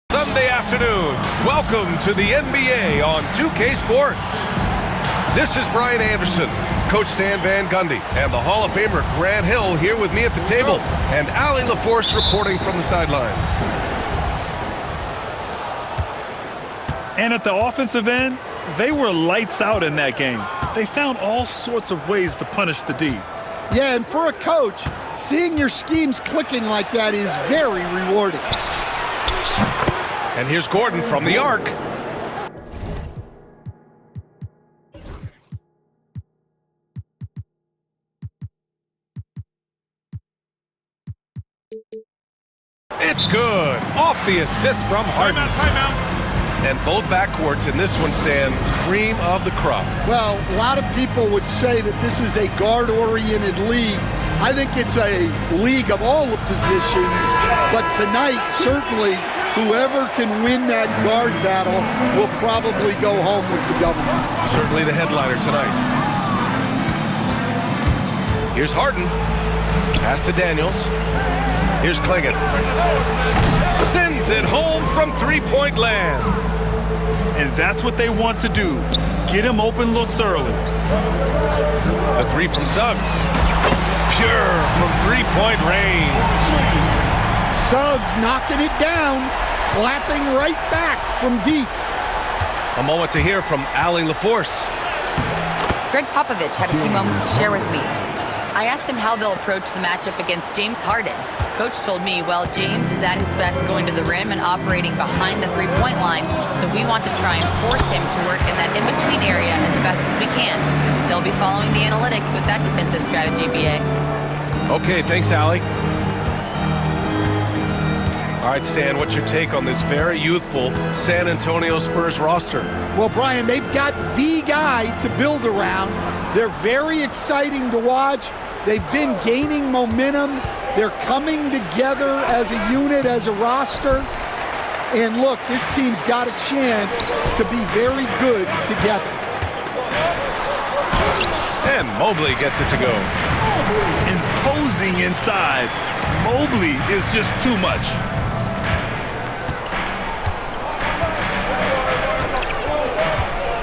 Sunday afternoon. Welcome to the NBA on 2K Sports. This is Brian Anderson, Coach Stan Van Gundy, and the Hall of Famer Grant Hill here with me at the table, and Allie LaForce reporting from the sidelines. And at the offensive end, they were lights out in that game. They found all sorts of ways to punish the D. Yeah, and for a coach, seeing your schemes clicking like that is very rewarding. And here's Gordon from the arc. It's good. Off the assist from Harden. Timeout. And both backcourts in this one stand cream of the crop. Well, a lot of people would say that this is a guard-oriented league. I think it's a league of all the positions, but tonight, certainly, whoever can win that guard battle will probably go home with the W. Certainly the headliner tonight. Here's Harden. Pass to Daniels. Here's Clingan. Sends it home from three-point land. And that's what they want to do. Get him open looks early. The three from Suggs. Pure from three-point range. Suggs knocking it down, clapping right back from deep. A moment to hear from Allie LaForce. Greg Popovich had a few moments to share with me. I asked him how they'll approach the matchup against James Harden. Coach told me, well, James is at his best going to the rim and operating behind the three-point line, so we want to try and force him to work in that in-between area as best as we can. They'll be following the analytics with that defensive strategy, BA. Okay, thanks, Allie. All right, Stan, what's your take on this very youthful San Antonio Spurs roster? Well, Brian, they've got the guy to build around. They're very exciting to watch. They've been gaining momentum. They're coming together as a unit, as a roster. And look, this team's got a chance to be very good together. And Mobley gets it to go. Imposing inside. Mobley is just too much.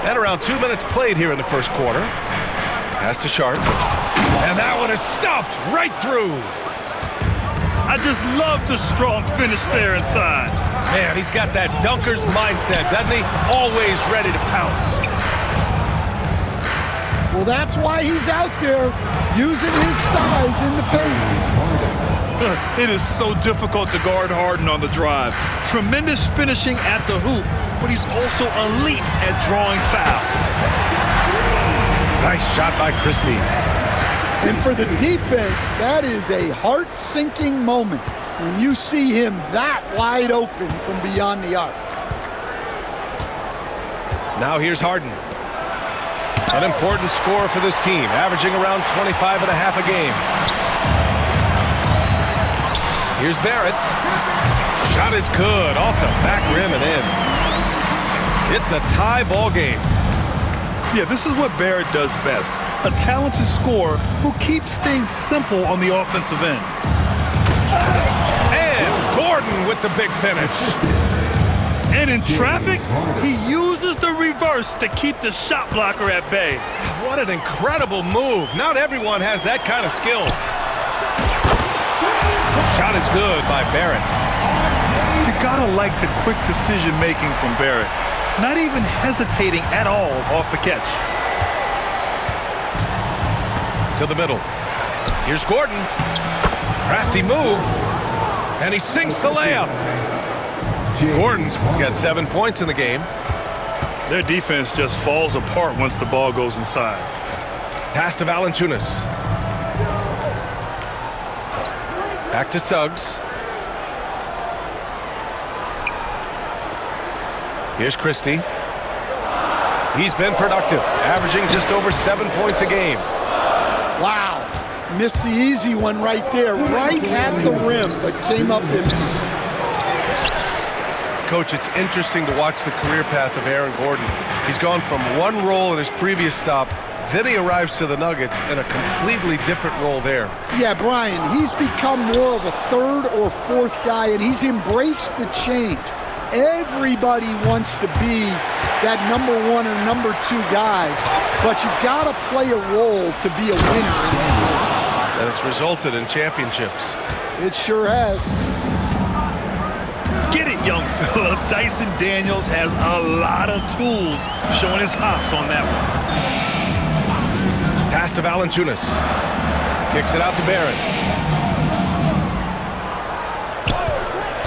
And around 2 minutes played here in the first quarter. Pass to Sharp. And that one is stuffed right through. I just love the strong finish there inside. Man, he's got that dunker's mindset, doesn't he? Always ready to pounce. Well, that's why he's out there using his size in the paint. It is so difficult to guard Harden on the drive. Tremendous finishing at the hoop, but he's also elite at drawing fouls. Nice shot by Christie. And for the defense, that is a heart-sinking moment when you see him that wide open from beyond the arc. Now here's Harden. An important score for this team, averaging around 25 and a half a game. Here's Barrett. Shot is good, off the back rim and in. It's a tie ball game. Yeah, this is what Barrett does best. A talented scorer who keeps things simple on the offensive end. And Gordon with the big finish. And in traffic, he uses the reverse to keep the shot blocker at bay. What an incredible move. Not everyone has that kind of skill. Shot is good by Barrett. You gotta like the quick decision-making from Barrett. Not even hesitating at all off the catch. To the middle. Here's Gordon. Crafty move. And he sinks the layup. Gordon's got 7 points in the game. Their defense just falls apart once the ball goes inside. Pass to Valanciunas. Back to Suggs. Here's Christie. He's been productive, averaging just over 7 points a game. Wow. Missed the easy one right there, right at the rim, but came up empty. Coach, it's interesting to watch the career path of Aaron Gordon. He's gone from one role in his previous stop, then he arrives to the Nuggets in a completely different role there. Yeah, Brian, he's become more of a third or fourth guy, and he's embraced the change. Everybody wants to be that number one or number two guy, but you've got to play a role to be a winner in this league. And it's resulted in championships. It sure has. Get it, young Philip. Dyson Daniels has a lot of tools, showing his hops on that one. Pass to Valanciunas. Kicks it out to Barrett.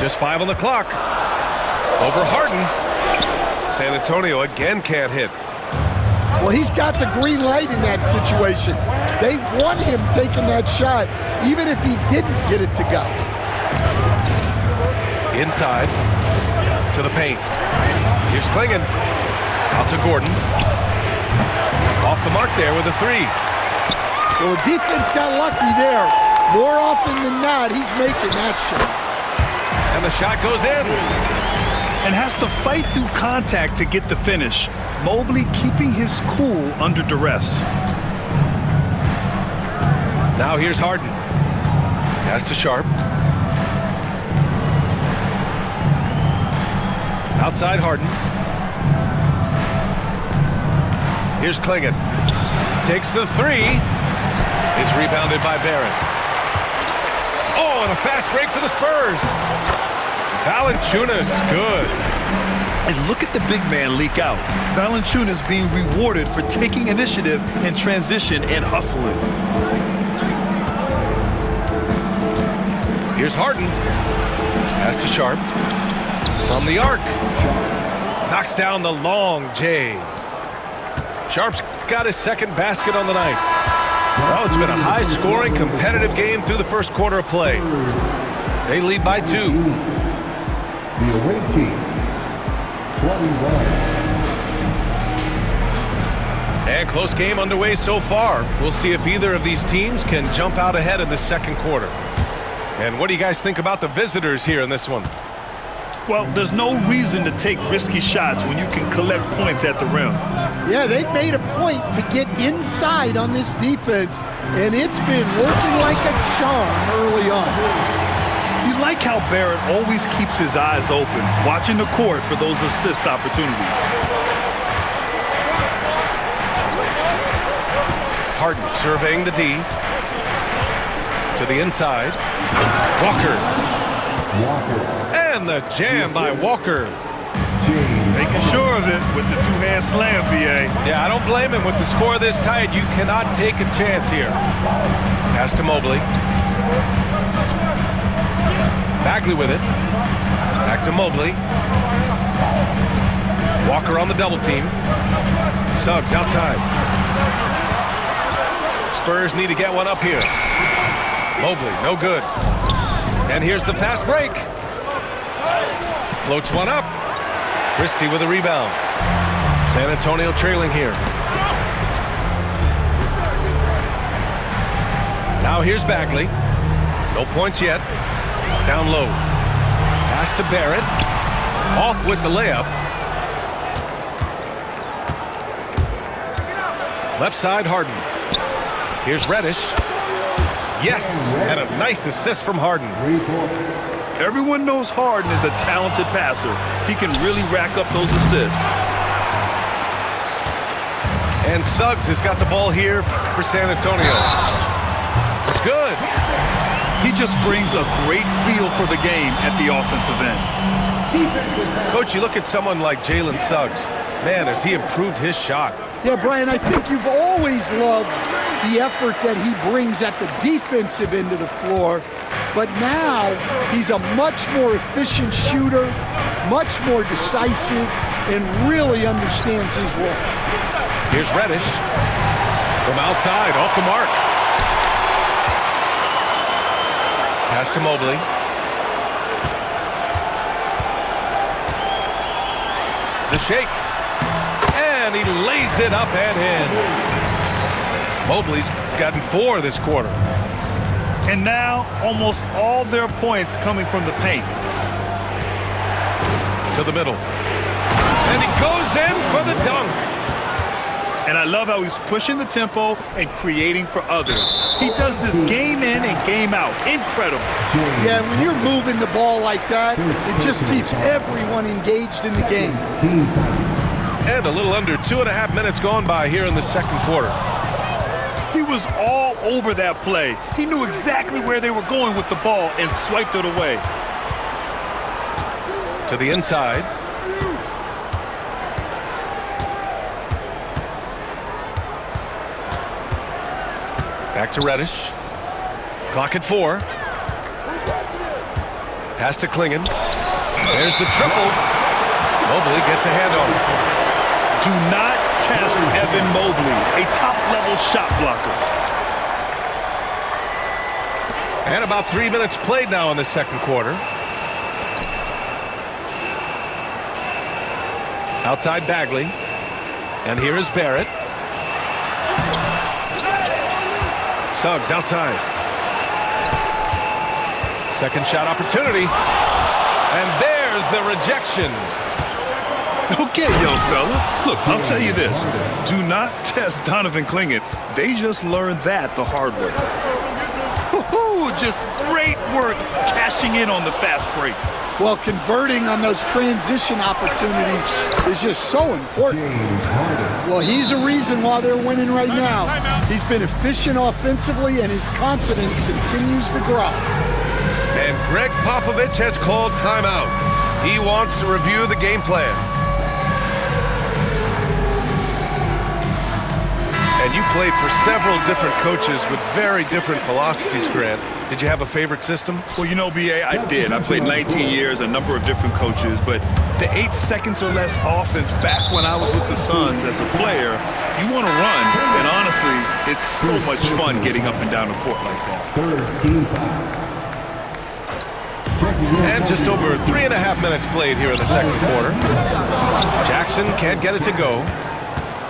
Just 5 on the clock. Over Harden. San Antonio again can't hit. Well, he's got the green light in that situation. They want him taking that shot, even if he didn't get it to go. Inside to the paint. Here's Klingon. Out to Gordon. Off the mark there with a 3. Well, the defense got lucky there. More often than not, he's making that shot. And the shot goes in. And has to fight through contact to get the finish. Mobley keeping his cool under duress. Now here's Harden. Pass to Sharp. Outside Harden. Here's Klingon. Takes the 3. It's rebounded by Barrett. Oh, and a fast break for the Spurs. Valanciunas, good. And look at the big man leak out. Valanciunas being rewarded for taking initiative in transition and hustling. Here's Harden. Pass to Sharp. From the arc. Knocks down the long J. Sharp's got his second basket on the night. Well, it's been a high-scoring, competitive game through the first quarter of play. They lead by 2. The away team, 21. And close game underway so far. We'll see if either of these teams can jump out ahead in the second quarter. And what do you guys think about the visitors here in this one? Well, there's no reason to take risky shots when you can collect points at the rim. Yeah, they've made a point to get inside on this defense, and it's been working like a charm early on. You like how Barrett always keeps his eyes open, watching the court for those assist opportunities. Harden surveying the D. To the inside. Walker. And the jam by Walker. Making sure of it with the two-hand slam, B.A. Yeah, I don't blame him. With the score this tight, you cannot take a chance here. Pass to Mobley. Bagley with it. Back to Mobley. Walker on the double team. Suggs outside. Spurs need to get one up here. Mobley, no good. And here's the fast break. Floats one up. Christie with a rebound. San Antonio trailing here. Now here's Bagley. No points yet. Down low. Pass to Barrett. Off with the layup. Left side, Harden. Here's Reddish. Yes, and a nice assist from Harden. Everyone knows Harden is a talented passer. He can really rack up those assists. And Suggs has got the ball here for San Antonio. It's good. He just brings a great feel for the game at the offensive end. Coach, you look at someone like Jalen Suggs. Man, has he improved his shot. Yeah, Brian, I think you've always loved the effort that he brings at the defensive end of the floor. But now he's a much more efficient shooter, much more decisive, and really understands his role. Here's Reddish. From outside, off the mark. Pass to Mobley. The shake. And he lays it up and in. Mobley's gotten 4 this quarter. And now almost all their points coming from the paint. To the middle. And he goes in for the dunk. And I love how he's pushing the tempo and creating for others. He does this game in and game out. Incredible. Yeah, when you're moving the ball like that, it just keeps everyone engaged in the game. And a little under 2.5 minutes gone by here in the second quarter. He was all over that play. He knew exactly where they were going with the ball and swiped it away. To the inside. Back to Reddish. Clock at 4. Pass to Klingon. There's the triple. Mobley gets a hand on it. Do not test Evan Mobley, a top-level shot blocker. And about 3 minutes played now in the second quarter. Outside Bagley. And here is Barrett. Suggs outside. Second shot opportunity. And there's the rejection. Okay, young fella. Look, I'll tell you this. Do not test Donovan Klingon. They just learned that the hard way. Woo-hoo, just great work cashing in on the fast break. Well, converting on those transition opportunities is just so important. Well, he's a reason why they're winning right now. He's been efficient offensively, and his confidence continues to grow. And Greg Popovich has called timeout. He wants to review the game plan. And you played for several different coaches with very different philosophies, Grant. Did you have a favorite system? Well, you know, B.A., I did. I played 19 years, a number of different coaches, but the 8 seconds or less offense back when I was with the Suns as a player, you want to run, and honestly, it's so much fun getting up and down the court like that. And just over 3.5 minutes played here in the second quarter. Jackson can't get it to go.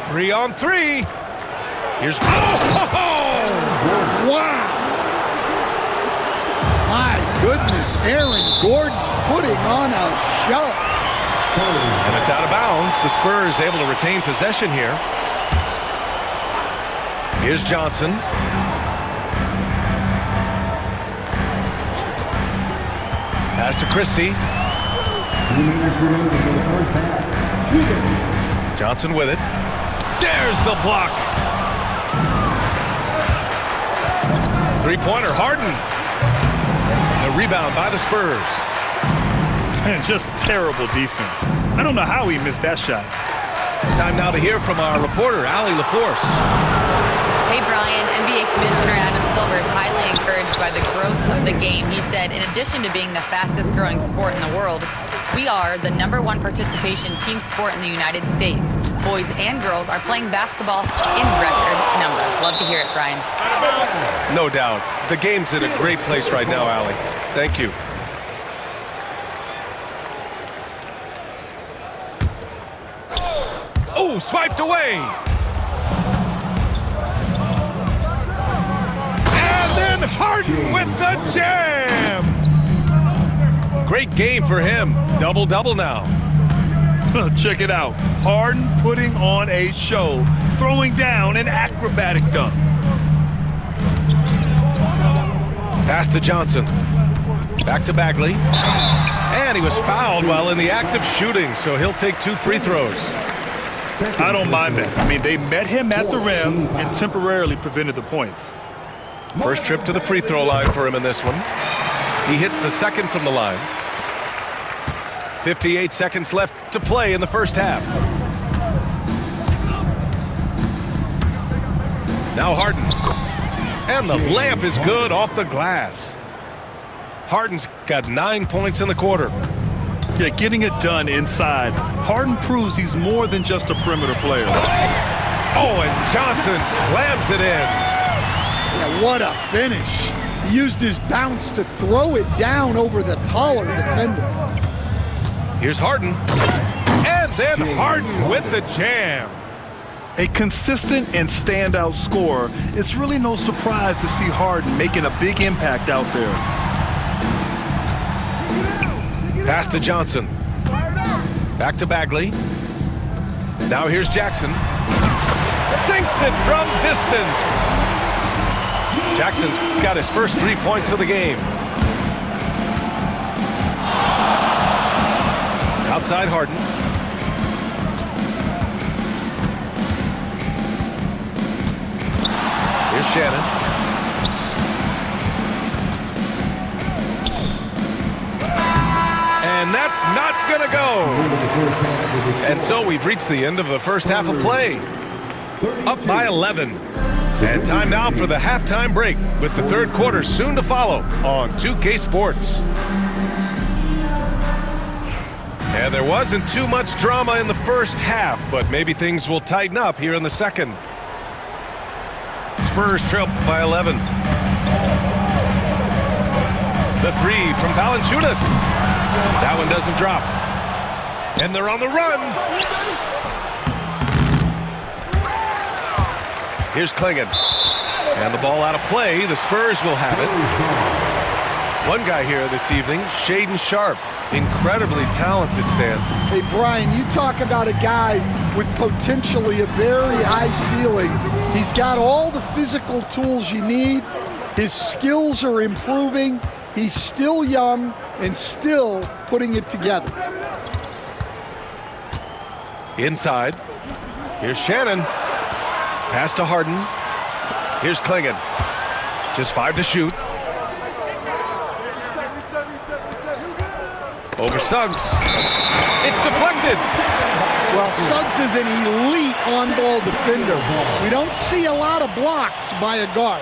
3 on 3. Here's... Oh! Wow! My goodness, Aaron Gordon putting on a show. And it's out of bounds. The Spurs able to retain possession here. Here's Johnson. Pass to Christie. Johnson with it. There's the block. Three-pointer, Harden. The rebound by the Spurs. Man, just terrible defense. I don't know how he missed that shot. Time now to hear from our reporter, Allie LaForce. Hey, Brian. NBA Commissioner Adam Silver is highly encouraged by the growth of the game. He said, in addition to being the fastest-growing sport in the world, we are the #1 participation team sport in the United States. Boys and girls are playing basketball in record numbers. Love to hear it, Brian. No doubt. The game's in a great place right now, Allie. Thank you. Oh, swiped away. And then Harden with the jam. Great game for him. Double-double now. Check it out. Harden putting on a show, throwing down an acrobatic dunk. Pass to Johnson. Back to Bagley. And he was fouled while in the act of shooting, so he'll take 2 free throws. I don't mind that. I mean, they met him at the rim and temporarily prevented the points. First trip to the free throw line for him in this one. He hits the second from the line. 58 seconds left to play in the first half. Now Harden. And the layup is good off the glass. Harden's got 9 points in the quarter. Yeah, getting it done inside. Harden proves he's more than just a perimeter player. Oh, and Johnson slams it in. Yeah, what a finish. He used his bounce to throw it down over the taller defender. Here's Harden. And then Harden with the jam. A consistent and standout scorer. It's really no surprise to see Harden making a big impact out there. Pass to Johnson. Back to Bagley. Now here's Jackson. Sinks it from distance. Jackson's got his first 3 points of the game. Outside Harden. Here's Shannon. And that's not gonna go. And so we've reached the end of the first half of play. Up by 11. And time now for the halftime break, with the third quarter soon to follow on 2K Sports. And there wasn't too much drama in the first half, but maybe things will tighten up here in the second. Spurs trail by 11. The three from Valanciunas. That one doesn't drop. And they're on the run. Here's Klingon. And the ball out of play. The Spurs will have it. One guy here this evening, Shaedon Sharpe. Incredibly talented, Stan. Hey, Brian, you talk about a guy with potentially a very high ceiling. He's got all the physical tools you need. His skills are improving. He's still young and still putting it together. Inside. Here's Shannon. Pass to Harden. Here's Klingon. Just 5 to shoot. Over Suggs. It's deflected. Well, Suggs is an elite on-ball defender. We don't see a lot of blocks by a guard.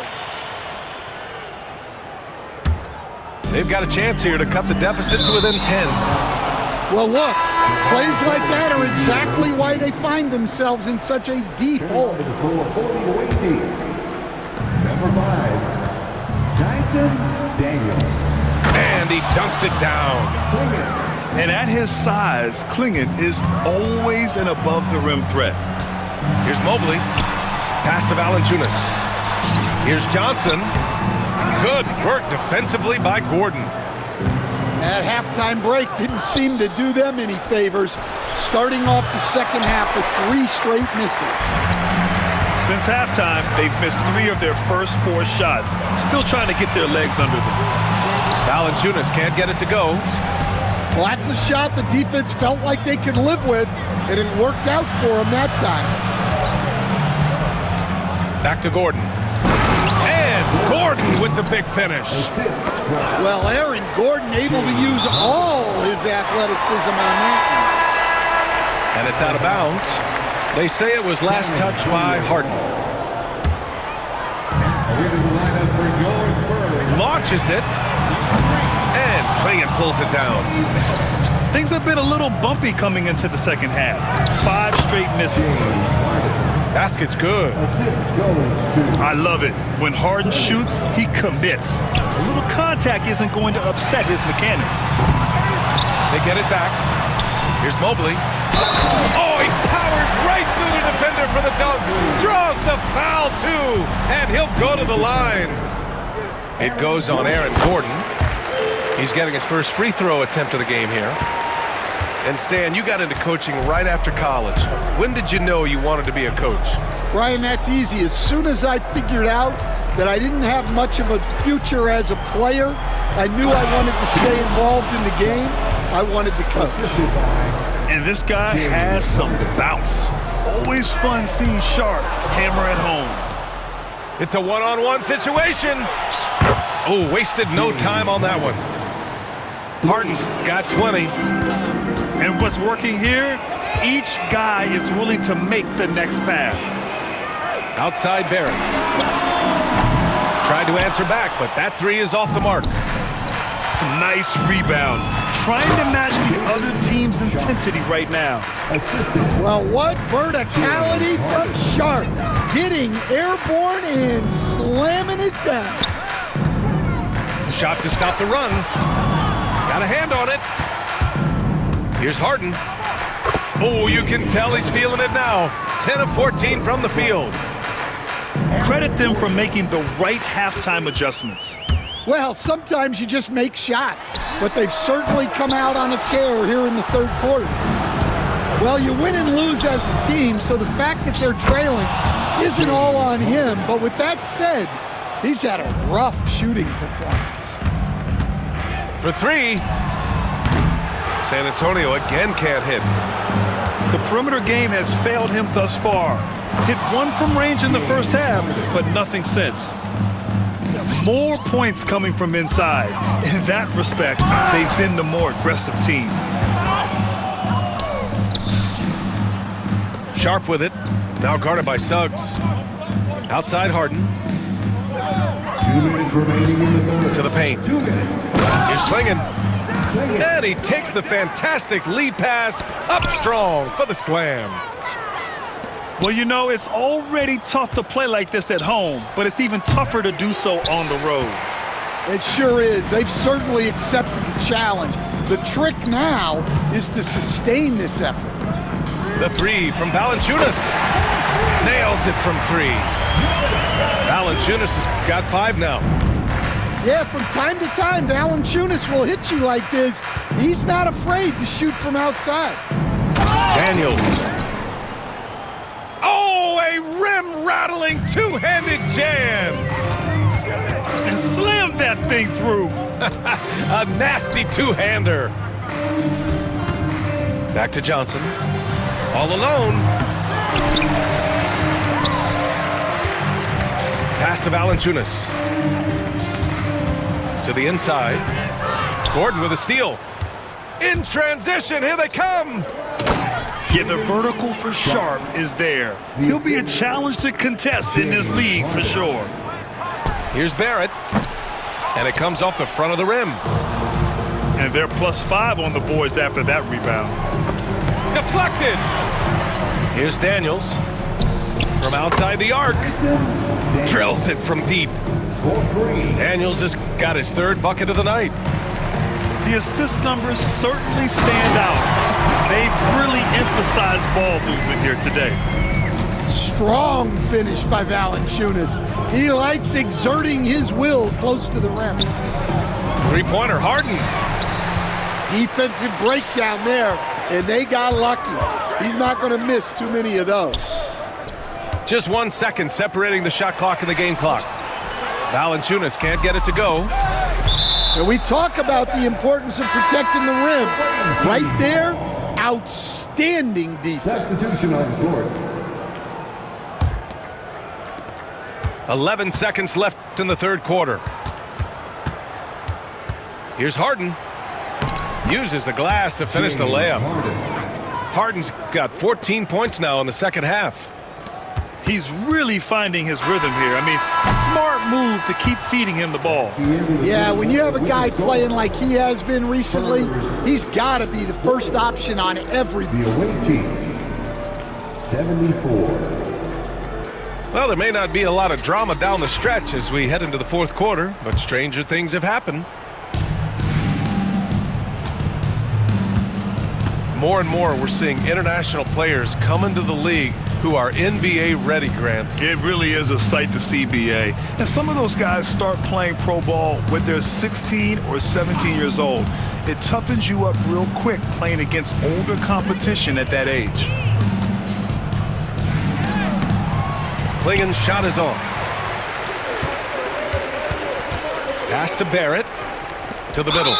They've got a chance here to cut the deficit to within 10. Well, look, plays like that are exactly why they find themselves in such a deep hole. Number 5, Dyson Daniels. And he dunks it down. And at his size, Klingon is always an above-the-rim threat. Here's Mobley. Pass to Valanciunas. Here's Johnson. Good work defensively by Gordon. That halftime break didn't seem to do them any favors, starting off the second half with 3 straight misses. Since halftime, they've missed 3 of their first 4 shots, still trying to get their legs under them. Valanciunas can't get it to go. Well, that's a shot the defense felt like they could live with, and it worked out for them that time. Back to Gordon. And Gordon with the big finish. Well, Aaron Gordon able to use all his athleticism on that one. And it's out of bounds. They say it was last touched by Harden. Launches it. And Klingon pulls it down. Things have been a little bumpy coming into the second half. 5 straight misses. Basket's good. I love it. When Harden shoots, he commits. A little contact isn't going to upset his mechanics. They get it back. Here's Mobley. Oh, he powers right through the defender for the dunk. Draws the foul, too. And he'll go to the line. It goes on Aaron Gordon. He's getting his first free throw attempt of the game here. And Stan, you got into coaching right after college. When did you know you wanted to be a coach? Brian, that's easy. As soon as I figured out that I didn't have much of a future as a player, I knew I wanted to stay involved in the game. I wanted to coach. And this guy has some bounce. Always fun seeing Sharpe hammer at home. It's a one-on-one situation. Oh, wasted no time on that one. Harden's got 20. And what's working here, each guy is willing to make the next pass. Outside Barrett. Tried to answer back, but that 3 is off the mark. Nice rebound. trying to match the other team's intensity right now. Well, what verticality from Sharp. Getting airborne and slamming it down. Shot to stop the run. Got a hand on it. Here's Harden. Oh, you can tell he's feeling it now. 10 of 14 from the field. Credit them for making the right halftime adjustments. Well, sometimes you just make shots, but they've certainly come out on a tear here in the third quarter. Well, you win and lose as a team, so the fact that they're trailing isn't all on him. But with that said, he's had a rough shooting performance. For three. San Antonio again can't hit. The perimeter game has failed him thus far. Hit one from range in the first half, but nothing since. More points coming from inside. In that respect, they've been the more aggressive team. Sharp with it. Now guarded by Suggs. Outside Harden. 2 minutes remaining in the third. To the paint. 2 minutes. Here's Klingon. And he takes the fantastic lead pass up strong for the slam. Well, you know, it's already tough to play like this at home, but it's even tougher to do so on the road. It sure is. They've certainly accepted the challenge. The trick now is to sustain this effort. The three from Valanciunas. Nails it from three. Valanciunas has got 5 now. Yeah, from time to time, Valanciunas will hit you like this. He's not afraid to shoot from outside. Daniels. Oh, a rim-rattling two-handed jam. And slammed that thing through. A nasty two-hander. Back to Johnson. All alone. Pass to Valanciunas. To the inside. Gordon with a steal. In transition, here they come. Yeah, the vertical for Sharp is there. He'll be a challenge to contest in this league for sure. Here's Barrett. And it comes off the front of the rim. And they're +5 on the boards after that rebound. Deflected. Here's Daniels. From outside the arc. Drills it from deep. Daniels has got his 3rd bucket of the night. The assist numbers certainly stand out. They've really emphasized ball movement here today. Strong finish by Valanciunas. He likes exerting his will close to the rim. Three-pointer, Harden. Defensive breakdown there, and they got lucky. He's not going to miss too many of those. Just 1 second separating the shot clock and the game clock. Valanciunas can't get it to go. And we talk about the importance of protecting the rim. Right there, outstanding defense. Substitution on the court. 11 seconds left in the third quarter. Here's Harden. Uses the glass to finish the layup. Harden's got 14 points now in the second half. He's really finding his rhythm here. I mean, smart move to keep feeding him the ball. Yeah, when you have a guy playing like he has been recently, he's got to be the first option on every The away team, 74. Well, there may not be a lot of drama down the stretch as we head into the fourth quarter, but stranger things have happened. More and more, we're seeing international players come into the league who are NBA ready, Grant. It really is a sight to see, BA. And some of those guys start playing pro ball when they're 16 or 17 years old. It toughens you up real quick playing against older competition at that age. Klingon's shot is off. Pass to Barrett. To the middle.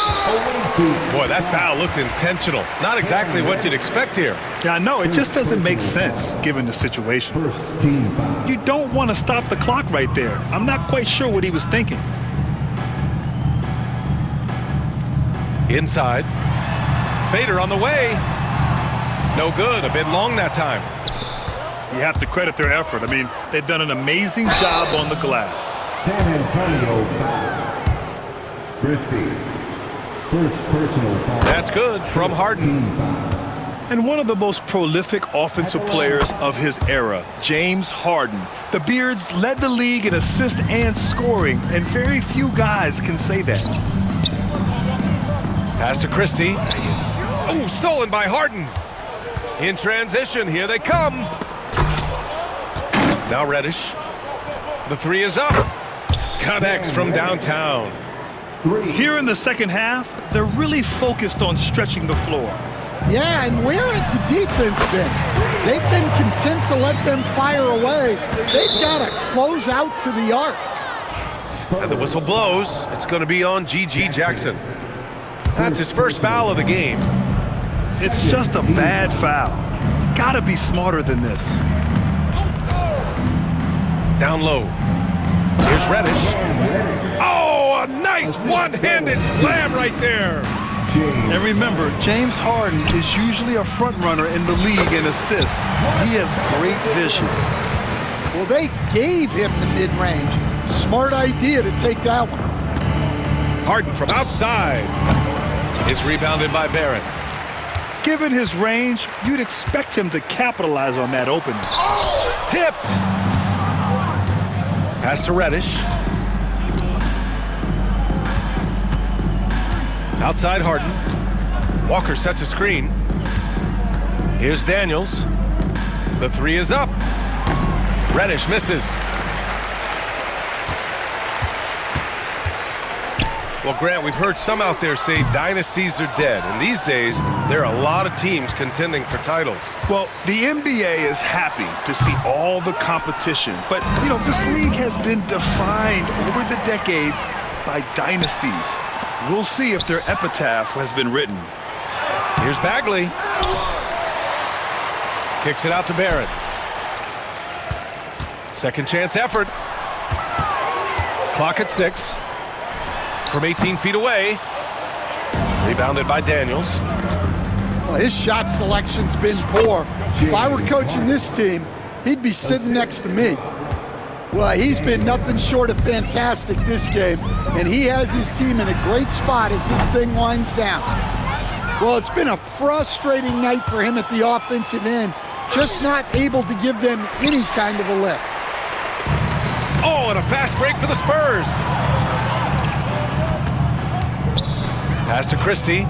Boy, that foul looked intentional. Not exactly what you'd expect here. Yeah, I know. It just doesn't make sense given the situation. First team foul. You don't want to stop the clock right there. I'm not quite sure what he was thinking. Inside. Fader on the way. No good. A bit long that time. You have to credit their effort. I mean, they've done an amazing job on the glass. San Antonio foul. Christie. First personal foul. That's good from Harden. And one of the most prolific offensive players of his era, James Harden. The Beards led the league in assists and scoring, and very few guys can say that. Pass to Christie. Oh, stolen by Harden. In transition, here they come. Now Reddish. The three is up. Connects from downtown. Here in the second half, they're really focused on stretching the floor. Yeah, and where has the defense been? They've been content to let them fire away. They've got to close out to the arc. And the whistle blows. It's going to be on G.G. Jackson. That's his first foul of the game. It's just a bad foul. Gotta be smarter than this. Down low. Here's Reddish. Oh, a nice one-handed slam right there. And remember, James Harden is usually a front runner in the league in assists. He has great vision. Well, they gave him the mid-range. Smart idea to take that one. Harden from outside. It's rebounded by Barrett. Given his range, you'd expect him to capitalize on that opening. Tipped. Pass to Reddish. Outside Harden. Walker sets a screen. Here's Daniels. The three is up. Reddish misses. Well, Grant, we've heard some out there say dynasties are dead. And these days, there are a lot of teams contending for titles. Well, the NBA is happy to see all the competition. But, you know, this league has been defined over the decades by dynasties. We'll see if their epitaph has been written. Here's Bagley. Kicks it out to Barrett. Second chance effort. Clock at 6. From 18 feet away. Rebounded by Daniels. Well, his shot selection's been poor. If I were coaching this team, he'd be sitting next to me. Well, he's been nothing short of fantastic this game, and he has his team in a great spot as this thing winds down. Well, it's been a frustrating night for him at the offensive end, just not able to give them any kind of a lift. Oh, and a fast break for the Spurs. Pass to Christie.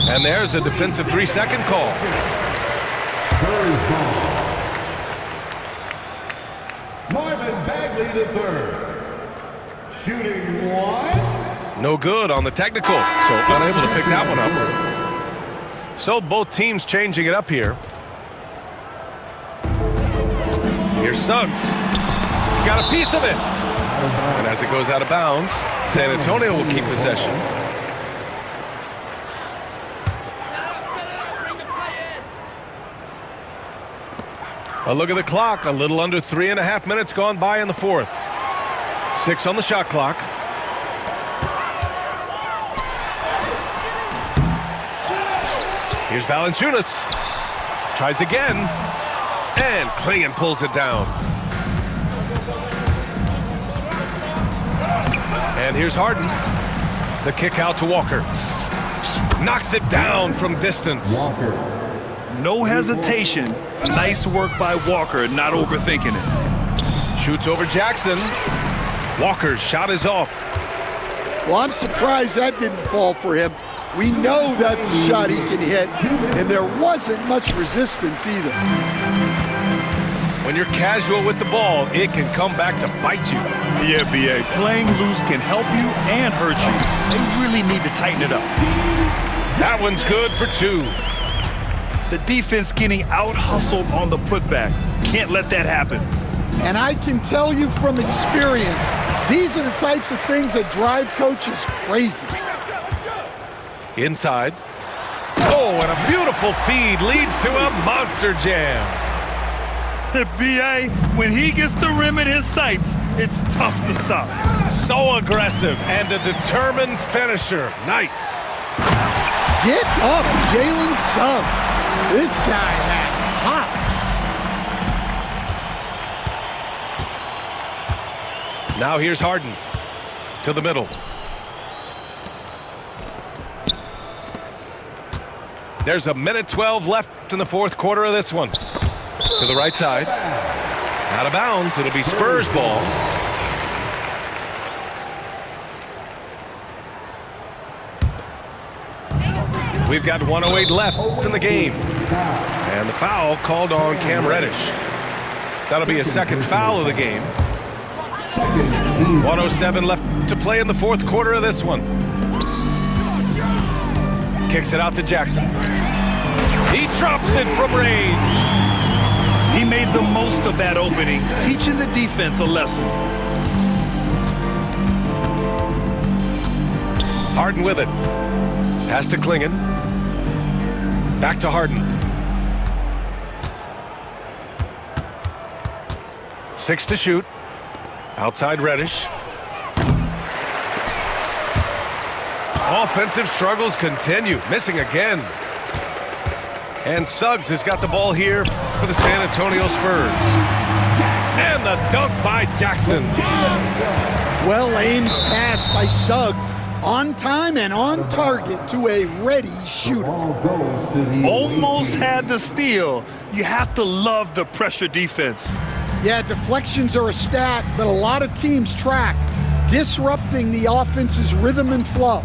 And there's a defensive 3-second call. Spurs ball. Marvin Bagley the third. Shooting one. No good on the technical, so unable to pick that one up. So both teams changing it up here. Here's Suggs. Got a piece of it. And as it goes out of bounds, San Antonio will keep possession. A look at the clock. A little under 3.5 minutes gone by in the fourth. 6 on the shot clock. Here's Valanciunas. Tries again. And Clingan pulls it down. And here's Harden. The kick out to Walker. Knocks it down from distance. Walker. No hesitation. Nice work by Walker, not overthinking it. Shoots over Jackson. Walker's shot is off. Well, I'm surprised that didn't fall for him. We know that's a shot he can hit, and there wasn't much resistance either. When you're casual with the ball, it can come back to bite you. Yeah, B.A., playing loose can help you and hurt you. They really need to tighten it up. That one's good for 2. The defense getting out-hustled on the putback. Can't let that happen. And I can tell you from experience, these are the types of things that drive coaches crazy. Inside. Oh, and a beautiful feed leads to a monster jam. B.A., when he gets the rim in his sights, it's tough to stop. So aggressive and a determined finisher. Nice. Get up, Jalen Suggs. This guy has hops. Now here's Harden to the middle. There's a minute 12 left in the fourth quarter of this one. To the right side. Out of bounds. It'll be Spurs ball. We've got 1:08 left in the game. And the foul called on Cam Reddish. That'll be a second foul of the game. 1:07 left to play in the fourth quarter of this one. Kicks it out to Jackson. He drops it from range. He made the most of that opening, teaching the defense a lesson. Harden with it. Pass to Klingon. Back to Harden. 6 to shoot. Outside Reddish. Offensive struggles continue. Missing again. And Suggs has got the ball here for the San Antonio Spurs. And the dunk by Jackson. Well-aimed pass by Suggs. On time and on target to a ready shooter. Almost had the steal. You have to love the pressure defense. Yeah, deflections are a stat, but a lot of teams track, disrupting the offense's rhythm and flow.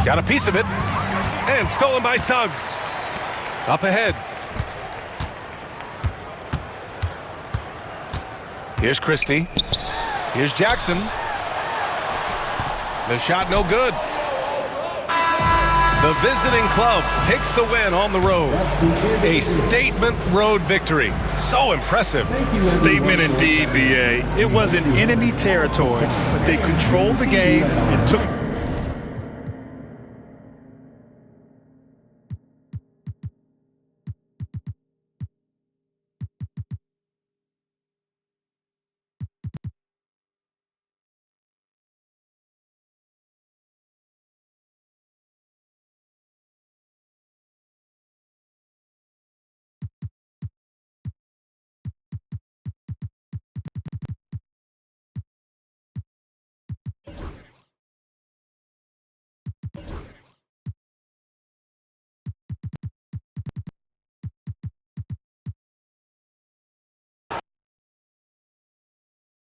Got a piece of it. And stolen by Suggs. Up ahead. Here's Christie. Here's Jackson. The shot no good. The visiting club takes the win on the road. A statement road victory. So impressive. Statement indeed, BA. It was in enemy territory, but they controlled the game and took